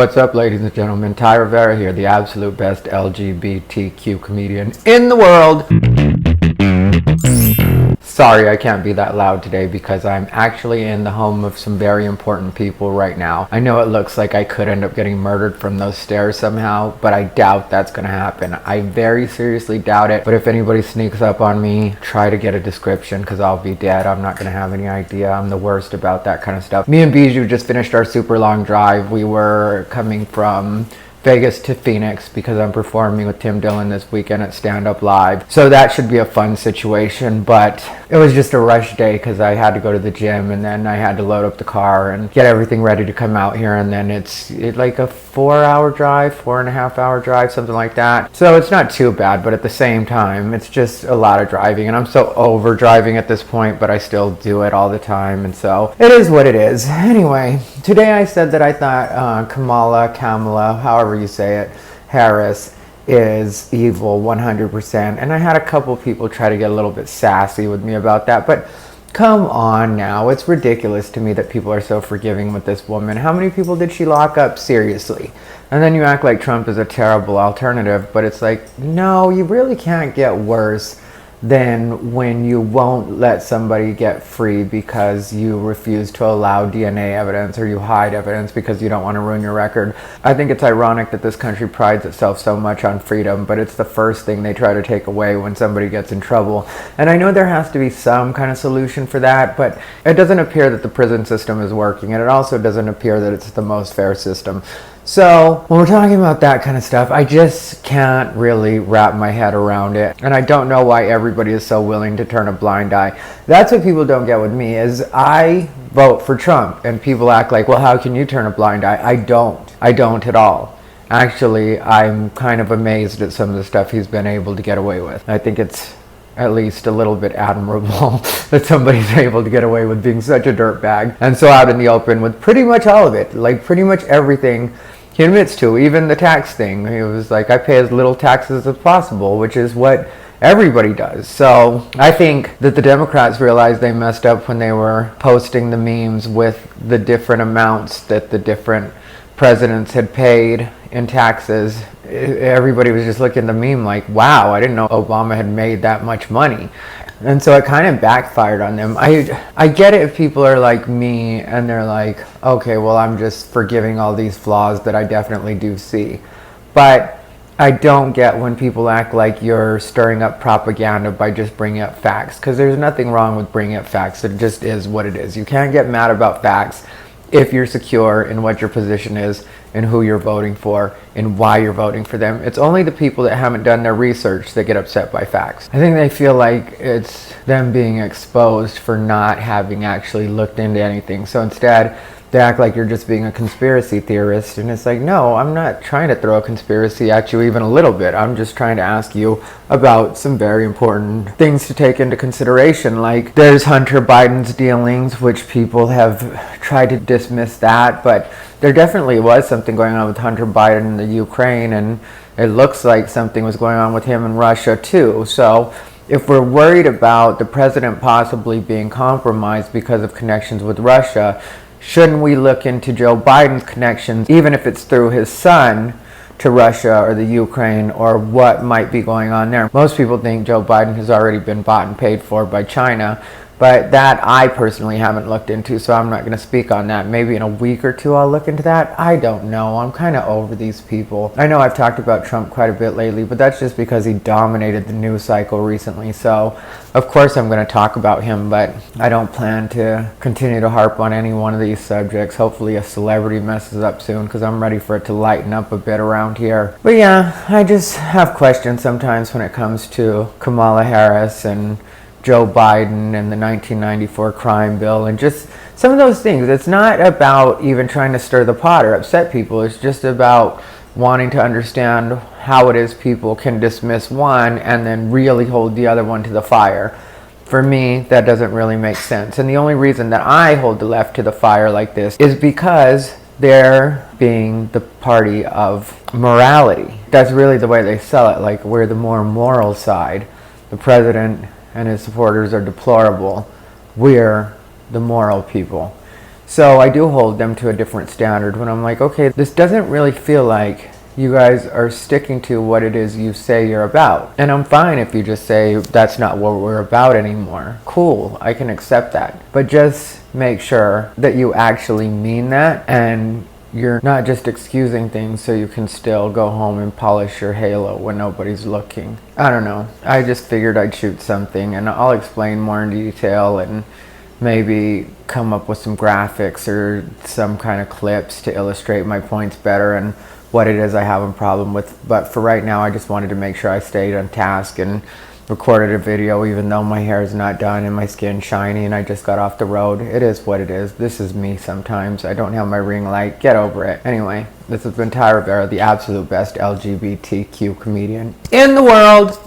What's up, ladies and gentlemen? Rivera here, the absolute best LGBTQ comedian in the world. Sorry, I can't be that loud today because I'm actually in the home of some very important people right now. I know it looks like I could end up getting murdered from those stairs somehow, but I doubt that's gonna happen. I very seriously doubt it, but if anybody sneaks up on me, try to get a description because I'll be dead. I'm not gonna have any idea. I'm the worst about that kind of stuff. Me and Bijou just finished our super long drive. We were coming from Vegas to Phoenix because I'm performing with Tim Dillon this weekend at Stand Up Live. So that should be a fun situation, but it was just a rush day because I had to go to the gym and then I had to load up the car and get everything ready to come out here, and then it's like a 4-hour drive, 4.5-hour drive, something like that. So it's not too bad, but at the same time, it's just a lot of driving, and I'm so over driving at this point, but I still do it all the time, and so it is what it is. Anyway, today I said that I thought Kamala, however you say it, Harris is evil 100%, and I had a couple people try to get a little bit sassy with me about that, but come on now, it's ridiculous to me that people are so forgiving with this woman. How many people did she lock up? Seriously. And then you act like Trump is a terrible alternative, but it's like, no, you really can't get worse than when you won't let somebody get free because you refuse to allow DNA evidence or you hide evidence because you don't want to ruin your record. I think it's ironic that this country prides itself so much on freedom, but it's the first thing they try to take away when somebody gets in trouble. And I know there has to be some kind of solution for that, but it doesn't appear that the prison system is working, and it also doesn't appear that it's the most fair system. So when we're talking about that kind of stuff, I just can't really wrap my head around it. And I don't know why everybody is so willing to turn a blind eye. That's what people don't get with me, is I vote for Trump. And people act like, well, how can you turn a blind eye? I don't. I don't at all. Actually, I'm kind of amazed at some of the stuff he's been able to get away with. I think it's at least a little bit admirable that somebody's able to get away with being such a dirtbag and so out in the open with pretty much all of it, like pretty much everything he admits to, even the tax thing. He was like, I pay as little taxes as possible, which is what everybody does. So I think that the Democrats realized they messed up when they were posting the memes with the different amounts that the different presidents had paid in taxes. Everybody was just looking at the meme like, wow, I didn't know Obama had made that much money. And so it kind of backfired on them. I get it if people are like me and they're like, okay, well, I'm just forgiving all these flaws that I definitely do see. But I don't get when people act like you're stirring up propaganda by just bringing up facts, because there's nothing wrong with bringing up facts. It just is what it is. You can't get mad about facts if you're secure in what your position is and who you're voting for and why you're voting for them. It's only the people that haven't done their research that get upset by facts. I think they feel like it's them being exposed for not having actually looked into anything. So instead, they act like you're just being a conspiracy theorist, and it's like, no, I'm not trying to throw a conspiracy at you even a little bit. I'm just trying to ask you about some very important things to take into consideration. Like, there's Hunter Biden's dealings, which people have tried to dismiss that, but there definitely was something going on with Hunter Biden in the Ukraine, and it looks like something was going on with him in Russia too. So if we're worried about the president possibly being compromised because of connections with Russia, shouldn't we look into Joe Biden's connections, even if it's through his son, to Russia or the Ukraine, or what might be going on there? Most people think Joe Biden has already been bought and paid for by China, but that I personally haven't looked into, so I'm not going to speak on that. Maybe in a week or two I'll look into that. I don't know. I'm kind of over these people. I know I've talked about Trump quite a bit lately, but that's just because he dominated the news cycle recently. So of course I'm going to talk about him, but I don't plan to continue to harp on any one of these subjects. Hopefully a celebrity messes up soon, because I'm ready for it to lighten up a bit around here. But yeah, I just have questions sometimes when it comes to Kamala Harris and Joe Biden and the 1994 crime bill and just some of those things. It's not about even trying to stir the pot or upset people. It's just about wanting to understand how it is people can dismiss one and then really hold the other one to the fire. For me, that doesn't really make sense. And the only reason that I hold the left to the fire like this is because they're being the party of morality. That's really the way they sell it. Like, we're the more moral side. The president and his supporters are deplorable. We're the moral people. So I do hold them to a different standard when I'm like, okay, this doesn't really feel like you guys are sticking to what it is you say you're about. And I'm fine if you just say that's not what we're about anymore. Cool, I can accept that. But just make sure that you actually mean that, and you're not just excusing things so you can still go home and polish your halo when nobody's looking. I don't know. I just figured I'd shoot something, and I'll explain more in detail and maybe come up with some graphics or some kind of clips to illustrate my points better and what it is I have a problem with. But for right now, I just wanted to make sure I stayed on task and recorded a video even though my hair is not done and my skin's shiny and I just got off the road. It is what it is. This is me sometimes. I don't have my ring light. Get over it. Anyway, this has been Ty Rivera, the absolute best LGBTQ comedian in the world.